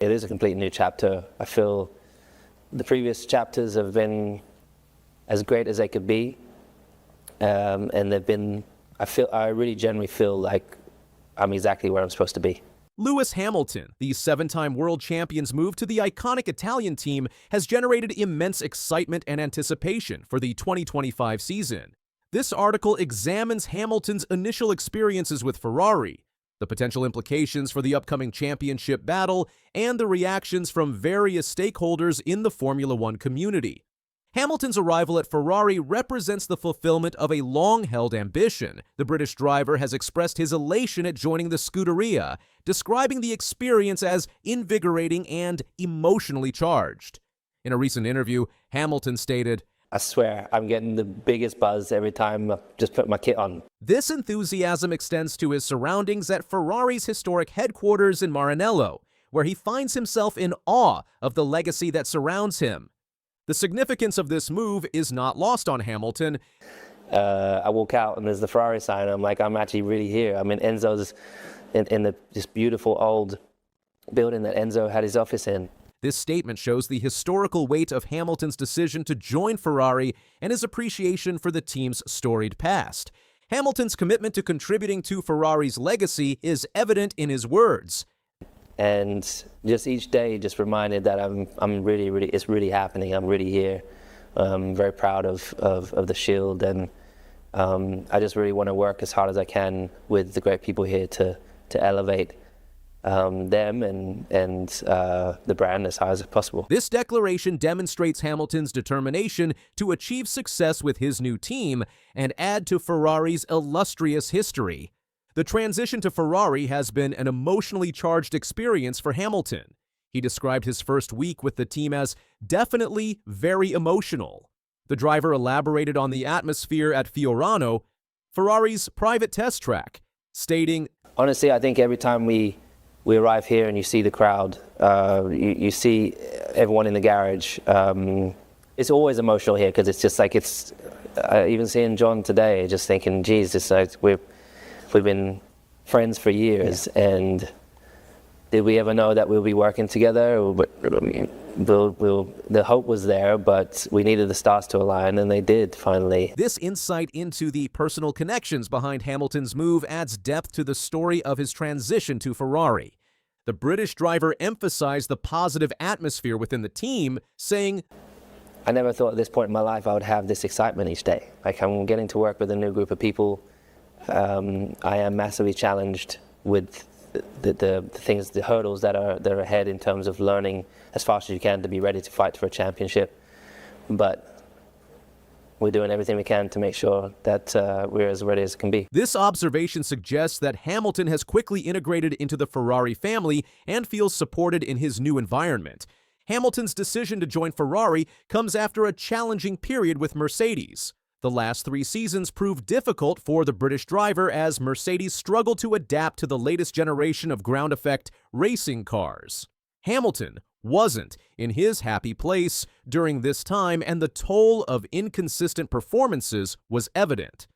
It is a completely new chapter. I feel the previous chapters have been as great as they could be, and they've been. I really genuinely feel like I'm exactly where I'm supposed to be. Lewis Hamilton, the seven-time world champion's move to the iconic Italian team, has generated immense excitement and anticipation for the 2025 season. This article examines Hamilton's initial experiences with Ferrari, the potential implications for the upcoming championship battle, and the reactions from various stakeholders in the Formula One community. Hamilton's arrival at Ferrari represents the fulfillment of a long-held ambition. The British driver has expressed his elation at joining the Scuderia, describing the experience as invigorating and emotionally charged. In a recent interview, Hamilton stated, "I swear, I'm getting the biggest buzz every time I just put my kit on." This enthusiasm extends to his surroundings at Ferrari's historic headquarters in Maranello, where he finds himself in awe of the legacy that surrounds him. The significance of this move is not lost on Hamilton. I walk out and there's the Ferrari sign. I'm like, I'm actually really here. I'm in Enzo's, in this beautiful old building that Enzo had his office in. This statement shows the historical weight of Hamilton's decision to join Ferrari and his appreciation for the team's storied past. Hamilton's commitment to contributing to Ferrari's legacy is evident in his words. And just each day just reminded that I'm really, it's really happening. I'm really here. I'm very proud of the Shield, and I just really want to work as hard as I can with the great people here to elevate them and the brand as high as possible. This declaration demonstrates Hamilton's determination to achieve success with his new team and add to Ferrari's illustrious history. The transition to Ferrari has been an emotionally charged experience for Hamilton. He described his first week with the team as definitely very emotional. The driver elaborated on the atmosphere at Fiorano, Ferrari's private test track, stating, "Honestly, I think every time we arrive here and you see the crowd, you see everyone in the garage, it's always emotional here because it's just like even seeing John today, just thinking, geez, it's like we've been friends for years, and did we ever know that we'll be working together? The hope was there, but we needed the stars to align, and they did finally." This insight into the personal connections behind Hamilton's move adds depth to the story of his transition to Ferrari. The British driver emphasized the positive atmosphere within the team, saying, "I never thought at this point in my life I would have this excitement each day. Like, I'm getting to work with a new group of people. I am massively challenged with the hurdles that are ahead in terms of learning as fast as you can to be ready to fight for a championship. But we're doing everything we can to make sure that we're as ready as can be." This observation suggests that Hamilton has quickly integrated into the Ferrari family and feels supported in his new environment. Hamilton's decision to join Ferrari comes after a challenging period with Mercedes. The last 3 seasons proved difficult for the British driver as Mercedes struggled to adapt to the latest generation of ground effect racing cars. Hamilton wasn't in his happy place during this time, and the toll of inconsistent performances was evident.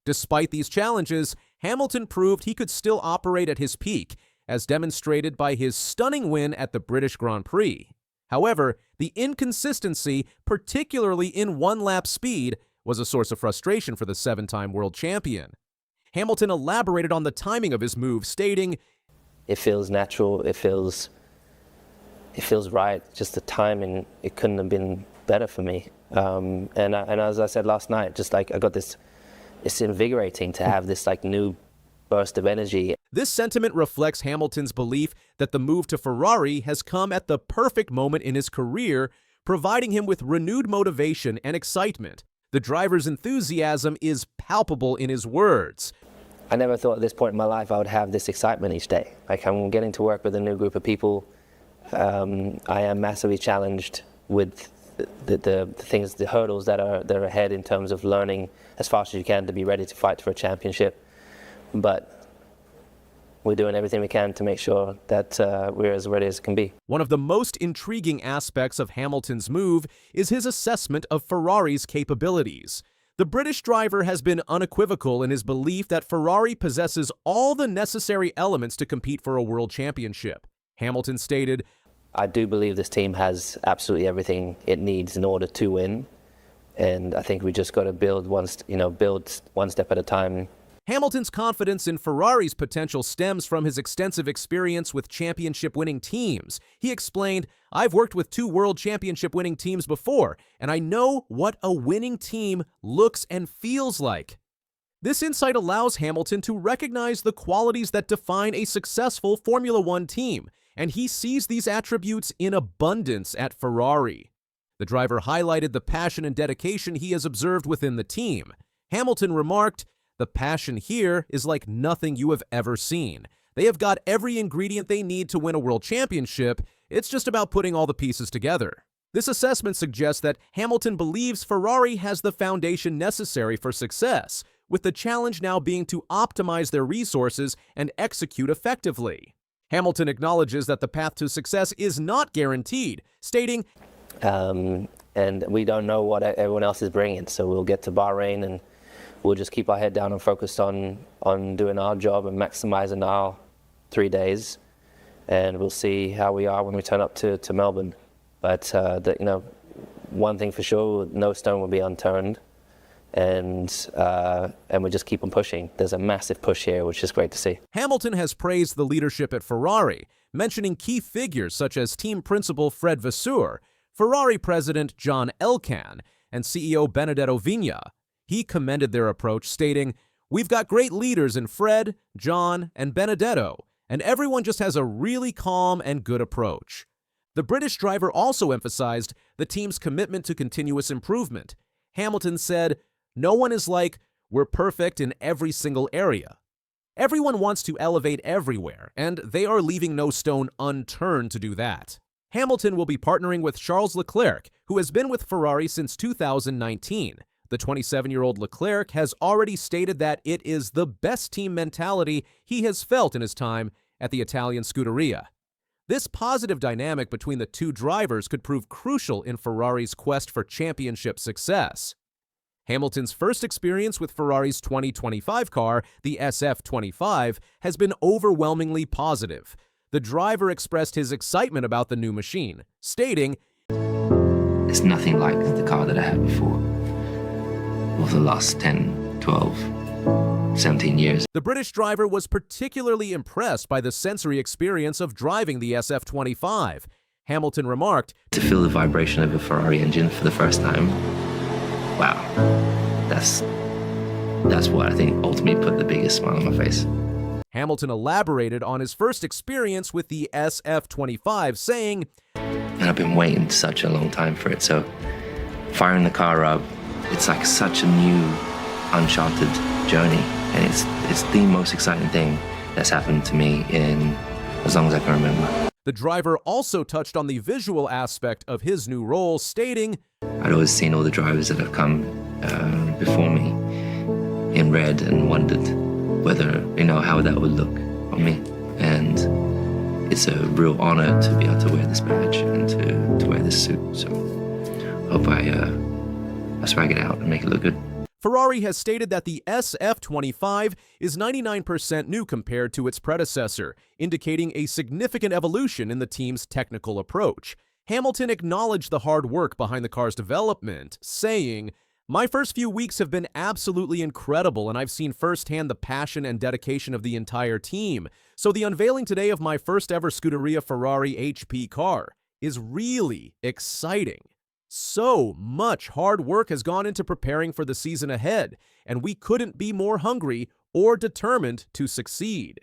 Despite these challenges, Hamilton proved he could still operate at his peak, as demonstrated by his stunning win at the British Grand Prix. However, the inconsistency, particularly in one-lap speed, was a source of frustration for the 7-time world champion. Hamilton elaborated on the timing of his move, stating, "It feels natural, it feels right, just the timing, it couldn't have been better for me. And as I said last night, just like I got this, it's invigorating to have this like new burst of energy." This sentiment reflects Hamilton's belief that the move to Ferrari has come at the perfect moment in his career, providing him with renewed motivation and excitement. The driver's enthusiasm is palpable in his words. "I never thought at this point in my life I would have this excitement each day. Like, I'm getting to work with a new group of people. I am massively challenged with the hurdles that are ahead in terms of learning as fast as you can to be ready to fight for a championship. But we're doing everything we can to make sure that we're as ready as can be." One of the most intriguing aspects of Hamilton's move is his assessment of Ferrari's capabilities. The British driver has been unequivocal in his belief that Ferrari possesses all the necessary elements to compete for a world championship. Hamilton stated, I do believe this team has absolutely everything it needs in order to win. And I think we just got to build one step at a time. Hamilton's confidence in Ferrari's potential stems from his extensive experience with championship-winning teams. He explained, "I've worked with 2 world championship-winning teams before, and I know what a winning team looks and feels like." This insight allows Hamilton to recognize the qualities that define a successful Formula One team, and he sees these attributes in abundance at Ferrari. The driver highlighted the passion and dedication he has observed within the team. Hamilton remarked, "The passion here is like nothing you have ever seen. They have got every ingredient they need to win a world championship. It's just about putting all the pieces together." This assessment suggests that Hamilton believes Ferrari has the foundation necessary for success, with the challenge now being to optimize their resources and execute effectively. Hamilton acknowledges that the path to success is not guaranteed, stating, and we don't know what everyone else is bringing, so we'll get to Bahrain and we'll just keep our head down and focus on doing our job and maximizing our 3 days, and we'll see how we are when we turn up to Melbourne. But one thing for sure, no stone will be unturned, and we just keep on pushing. There's a massive push here, which is great to see. Hamilton has praised the leadership at Ferrari, mentioning key figures such as team principal Fred Vasseur, Ferrari president John Elkann, and CEO Benedetto Vigna. He commended their approach, stating, "We've got great leaders in Fred, John, and Benedetto, and everyone just has a really calm and good approach." The British driver also emphasized the team's commitment to continuous improvement. Hamilton said, "No one is like, we're perfect in every single area. Everyone wants to elevate everywhere, and they are leaving no stone unturned to do that." Hamilton will be partnering with Charles Leclerc, who has been with Ferrari since 2019. The 27-year-old Leclerc has already stated that it is the best team mentality he has felt in his time at the Italian Scuderia. This positive dynamic between the 2 drivers could prove crucial in Ferrari's quest for championship success. Hamilton's first experience with Ferrari's 2025 car, the SF-25, has been overwhelmingly positive. The driver expressed his excitement about the new machine, stating, "It's nothing like the car that I had before, over the last 10, 12, 17 years. The British driver was particularly impressed by the sensory experience of driving the SF-25. Hamilton remarked, To feel the vibration of a Ferrari engine for the first time, wow, that's what I think ultimately put the biggest smile on my face." Hamilton elaborated on his first experience with the SF-25, saying, "And I've been waiting such a long time for it, so firing the car up, it's like such a new, uncharted journey, and it's the most exciting thing that's happened to me in as long as I can remember." The driver also touched on the visual aspect of his new role, stating, "I'd always seen all the drivers that have come before me in red and wondered whether, how that would look on me. And it's a real honor to be able to wear this badge and to wear this suit. So I hope I swag it out and make it look good." Ferrari has stated that the SF-25 is 99% new compared to its predecessor, indicating a significant evolution in the team's technical approach. Hamilton acknowledged the hard work behind the car's development, saying, "My first few weeks have been absolutely incredible, and I've seen firsthand the passion and dedication of the entire team. So the unveiling today of my first ever Scuderia Ferrari HP car is really exciting. So much hard work has gone into preparing for the season ahead, and we couldn't be more hungry or determined to succeed."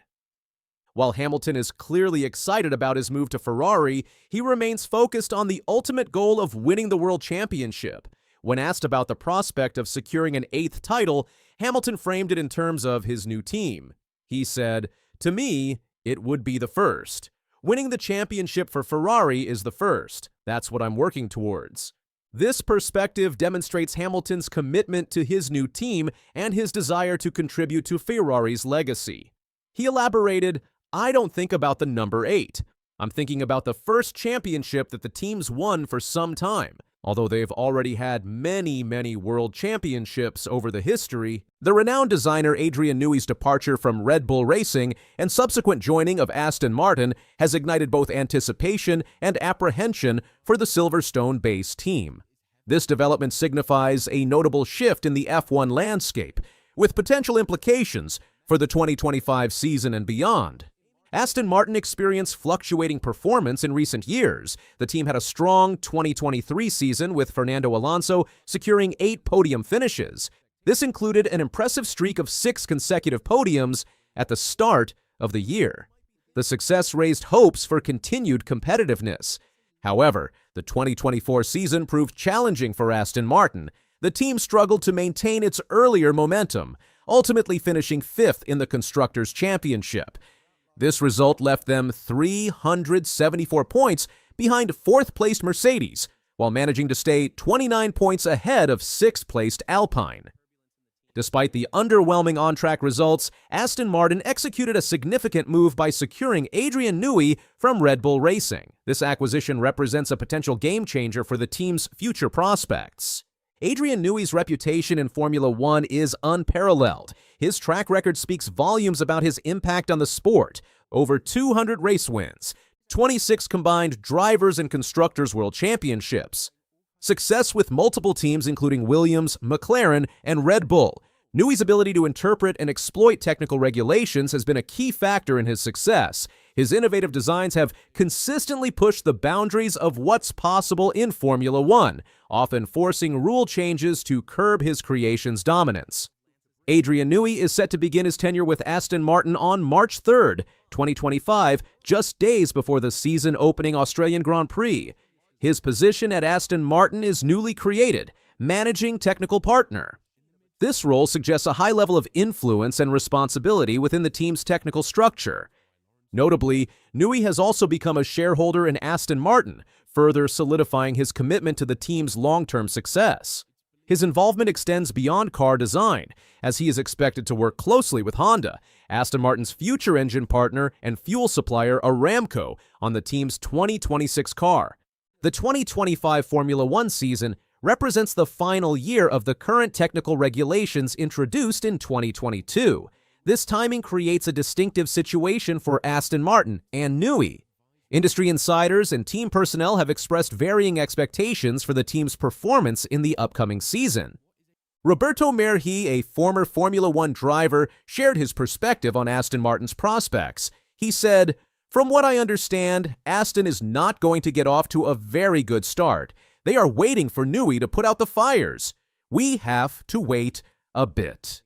While Hamilton is clearly excited about his move to Ferrari, he remains focused on the ultimate goal of winning the World Championship. When asked about the prospect of securing an 8th title, Hamilton framed it in terms of his new team. He said, "To me, it would be the first. Winning the championship for Ferrari is the first. That's what I'm working towards." This perspective demonstrates Hamilton's commitment to his new team and his desire to contribute to Ferrari's legacy. He elaborated, "I don't think about the number 8. I'm thinking about the first championship that the team's won for some time. Although they've already had many world championships over the history, the renowned designer Adrian Newey's departure from Red Bull Racing and subsequent joining of Aston Martin has ignited both anticipation and apprehension for the Silverstone-based team. This development signifies a notable shift in the F1 landscape, with potential implications for the 2025 season and beyond. Aston Martin experienced fluctuating performance in recent years. The team had a strong 2023 season with Fernando Alonso securing 8 podium finishes. This included an impressive streak of 6 consecutive podiums at the start of the year. The success raised hopes for continued competitiveness. However, the 2024 season proved challenging for Aston Martin. The team struggled to maintain its earlier momentum, ultimately finishing 5th in the Constructors' Championship. This result left them 374 points behind 4th-placed Mercedes, while managing to stay 29 points ahead of 6th-placed Alpine. Despite the underwhelming on-track results, Aston Martin executed a significant move by securing Adrian Newey from Red Bull Racing. This acquisition represents a potential game-changer for the team's future prospects. Adrian Newey's reputation in Formula One is unparalleled. His track record speaks volumes about his impact on the sport. Over 200 race wins, 26 combined Drivers' and Constructors' World Championships. Success with multiple teams including Williams, McLaren, and Red Bull. Newey's ability to interpret and exploit technical regulations has been a key factor in his success. His innovative designs have consistently pushed the boundaries of what's possible in Formula One, often forcing rule changes to curb his creation's dominance. Adrian Newey is set to begin his tenure with Aston Martin on March 3rd, 2025, just days before the season-opening Australian Grand Prix. His position at Aston Martin is newly created, Managing Technical Partner. This role suggests a high level of influence and responsibility within the team's technical structure. Notably, Newey has also become a shareholder in Aston Martin, further solidifying his commitment to the team's long-term success. His involvement extends beyond car design, as he is expected to work closely with Honda, Aston Martin's future engine partner and fuel supplier Aramco, on the team's 2026 car. The 2025 Formula One season represents the final year of the current technical regulations introduced in 2022. This timing creates a distinctive situation for Aston Martin and Newey. Industry insiders and team personnel have expressed varying expectations for the team's performance in the upcoming season. Roberto Merhi, a former Formula One driver, shared his perspective on Aston Martin's prospects. He said, "From what I understand, Aston is not going to get off to a very good start. They are waiting for Newey to put out the fires. We have to wait a bit."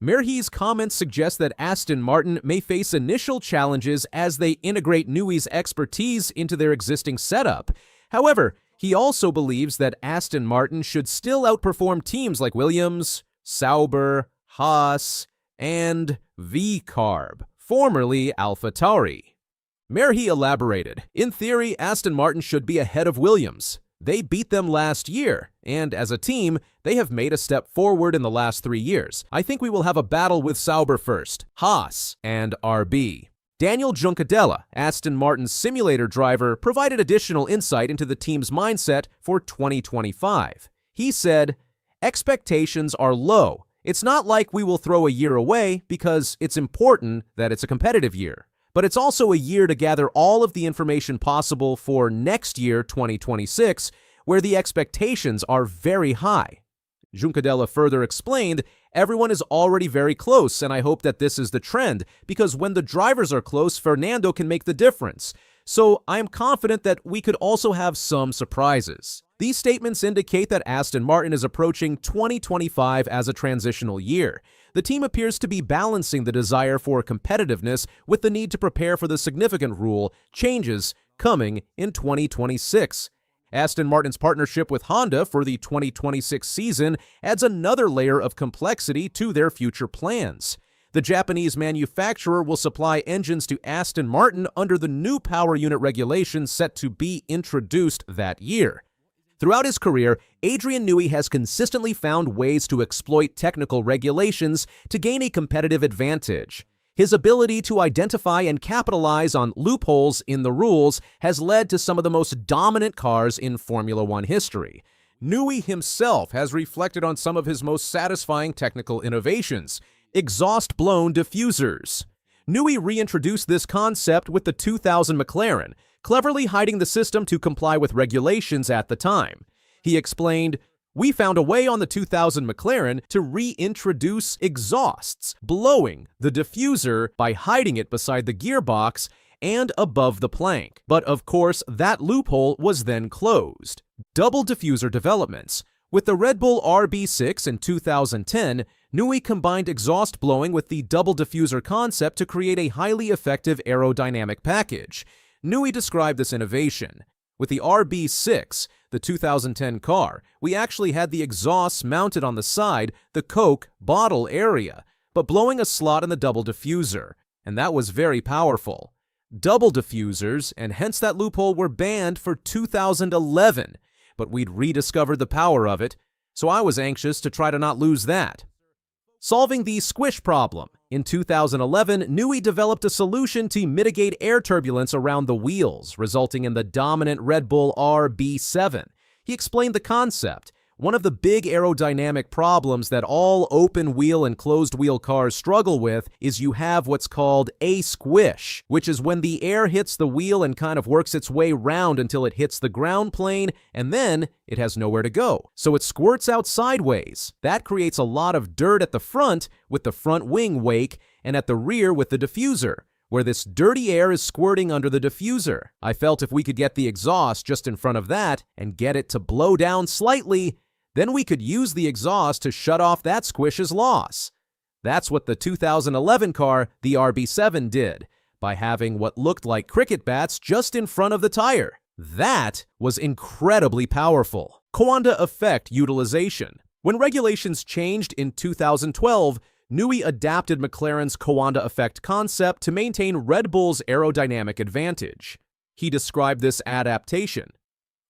Merhi's comments suggest that Aston Martin may face initial challenges as they integrate Newey's expertise into their existing setup. However, he also believes that Aston Martin should still outperform teams like Williams, Sauber, Haas, and V-Carb, formerly AlphaTauri. Merhi elaborated, "In theory, Aston Martin should be ahead of Williams. They beat them last year, and as a team, they have made a step forward in the last 3 years. I think we will have a battle with Sauber first, Haas, and RB." Daniel Juncadella, Aston Martin's simulator driver, provided additional insight into the team's mindset for 2025. He said, "Expectations are low. It's not like we will throw a year away because it's important that it's a competitive year. But it's also a year to gather all of the information possible for next year, 2026, where the expectations are very high." Juncadella further explained, "Everyone is already very close, and I hope that this is the trend, because when the drivers are close, Fernando can make the difference. So I am confident that we could also have some surprises." These statements indicate that Aston Martin is approaching 2025 as a transitional year. The team appears to be balancing the desire for competitiveness with the need to prepare for the significant rule changes coming in 2026. Aston Martin's partnership with Honda for the 2026 season adds another layer of complexity to their future plans. The Japanese manufacturer will supply engines to Aston Martin under the new power unit regulations set to be introduced that year. Throughout his career, Adrian Newey has consistently found ways to exploit technical regulations to gain a competitive advantage. His ability to identify and capitalize on loopholes in the rules has led to some of the most dominant cars in Formula One history. Newey himself has reflected on some of his most satisfying technical innovations: exhaust-blown diffusers. Newey reintroduced this concept with the 2000 McLaren, cleverly hiding the system to comply with regulations at the time. He explained, "We found a way on the 2000 McLaren to reintroduce exhausts, blowing the diffuser by hiding it beside the gearbox and above the plank. But of course, that loophole was then closed." Double diffuser developments. With the Red Bull RB6 in 2010, Newey combined exhaust blowing with the double diffuser concept to create a highly effective aerodynamic package. Newey described this innovation. With the RB6, the 2010 car, we actually had the exhausts mounted on the side, the Coke bottle area, but blowing a slot in the double diffuser, and that was very powerful. Double diffusers, and hence that loophole, were banned for 2011, but we'd rediscovered the power of it, so I was anxious to try to not lose that. Solving the squish problem. In 2011, Newey developed a solution to mitigate air turbulence around the wheels, resulting in the dominant Red Bull RB7. He explained the concept. One of the big aerodynamic problems that all open-wheel and closed-wheel cars struggle with is you have what's called a squish, which is when the air hits the wheel and kind of works its way round until it hits the ground plane, and then it has nowhere to go. So it squirts out sideways. That creates a lot of dirt at the front with the front wing wake, and at the rear with the diffuser, where this dirty air is squirting under the diffuser. I felt if we could get the exhaust just in front of that and get it to blow down slightly, then we could use the exhaust to shut off that squish's loss. That's what the 2011 car, the RB7, did, by having what looked like cricket bats just in front of the tire. That was incredibly powerful. Coanda effect utilization. When regulations changed in 2012, Newey adapted McLaren's Coanda effect concept to maintain Red Bull's aerodynamic advantage. He described this adaptation.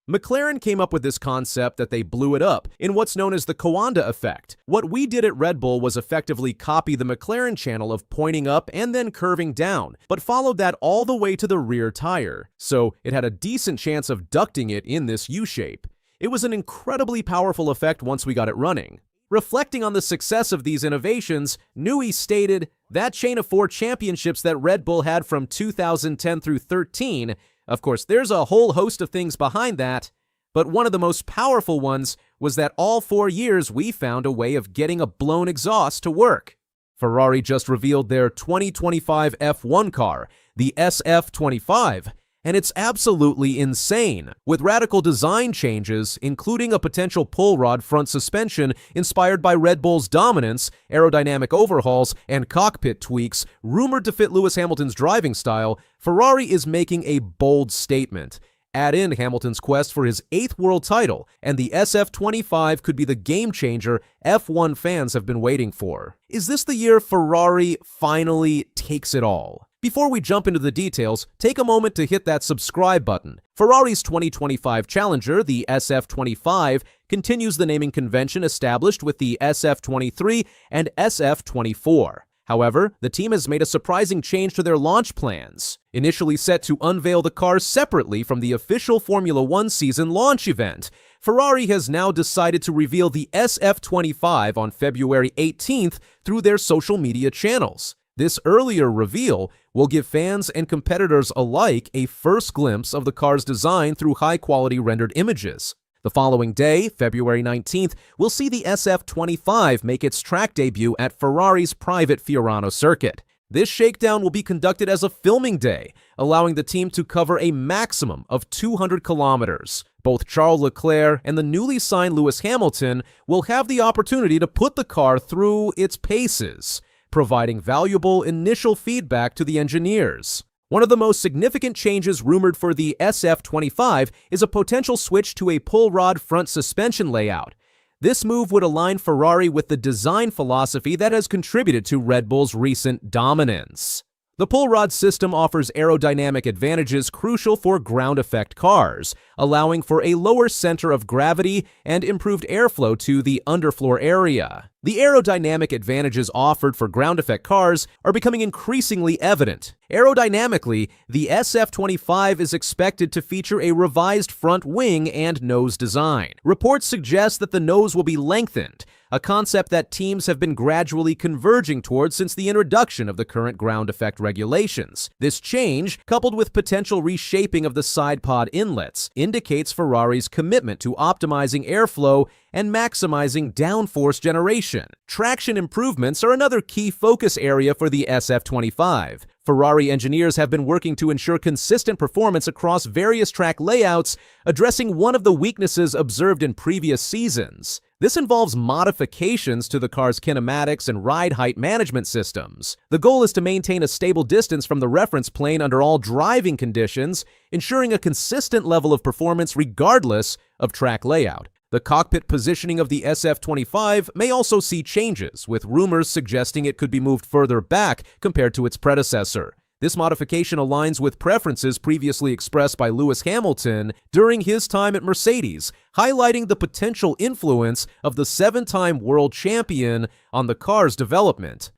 McLaren came up with this concept that they blew it up in what's known as the Coanda effect. What we did at Red Bull was effectively copy the McLaren channel of pointing up and then curving down, but followed that all the way to the rear tire, so it had a decent chance of ducting it in this U-shape. It was an incredibly powerful effect once we got it running. Reflecting on the success of these innovations, Newey stated, "That chain of 4 championships that Red Bull had from 2010 through 13, of course, there's a whole host of things behind that, but one of the most powerful ones was that all 4 years we found a way of getting a blown exhaust to work." Ferrari just revealed their 2025 F1 car, the SF-25, and it's absolutely insane, with radical design changes, including a potential pull rod front suspension inspired by Red Bull's dominance, aerodynamic overhauls, and cockpit tweaks, rumored to fit Lewis Hamilton's driving style. Ferrari is making a bold statement. Add in Hamilton's quest for his 8th world title, and the SF-25 could be the game-changer F1 fans have been waiting for. Is this the year Ferrari finally takes it all? Before we jump into the details, take a moment to hit that subscribe button. Ferrari's 2025 challenger, the SF-25, continues the naming convention established with the SF-23 and SF-24. However, the team has made a surprising change to their launch plans. Initially set to unveil the car separately from the official Formula One season launch event, Ferrari has now decided to reveal the SF-25 on February 18th through their social media channels. This earlier reveal will give fans and competitors alike a first glimpse of the car's design through high-quality rendered images. The following day, February 19th, we'll see the SF-25 make its track debut at Ferrari's private Fiorano circuit. This shakedown will be conducted as a filming day, allowing the team to cover a maximum of 200 kilometers. Both Charles Leclerc and the newly signed Lewis Hamilton will have the opportunity to put the car through its paces, providing valuable initial feedback to the engineers. One of the most significant changes rumored for the SF-25 is a potential switch to a pull rod front suspension layout. This move would align Ferrari with the design philosophy that has contributed to Red Bull's recent dominance. The pull rod system offers aerodynamic advantages crucial for ground effect cars, allowing for a lower center of gravity and improved airflow to the underfloor area. The aerodynamic advantages offered for ground effect cars are becoming increasingly evident. Aerodynamically, the SF-25 is expected to feature a revised front wing and nose design. Reports suggest that the nose will be lengthened, a concept that teams have been gradually converging towards since the introduction of the current ground effect regulations. This change, coupled with potential reshaping of the side pod inlets, indicates Ferrari's commitment to optimizing airflow and maximizing downforce generation. Traction improvements are another key focus area for the SF-25. Ferrari engineers have been working to ensure consistent performance across various track layouts, addressing one of the weaknesses observed in previous seasons. This involves modifications to the car's kinematics and ride height management systems. The goal is to maintain a stable distance from the reference plane under all driving conditions, ensuring a consistent level of performance regardless of track layout. The cockpit positioning of the SF-25 may also see changes, with rumors suggesting it could be moved further back compared to its predecessor. This modification aligns with preferences previously expressed by Lewis Hamilton during his time at Mercedes, highlighting the potential influence of the 7-time world champion on the car's development.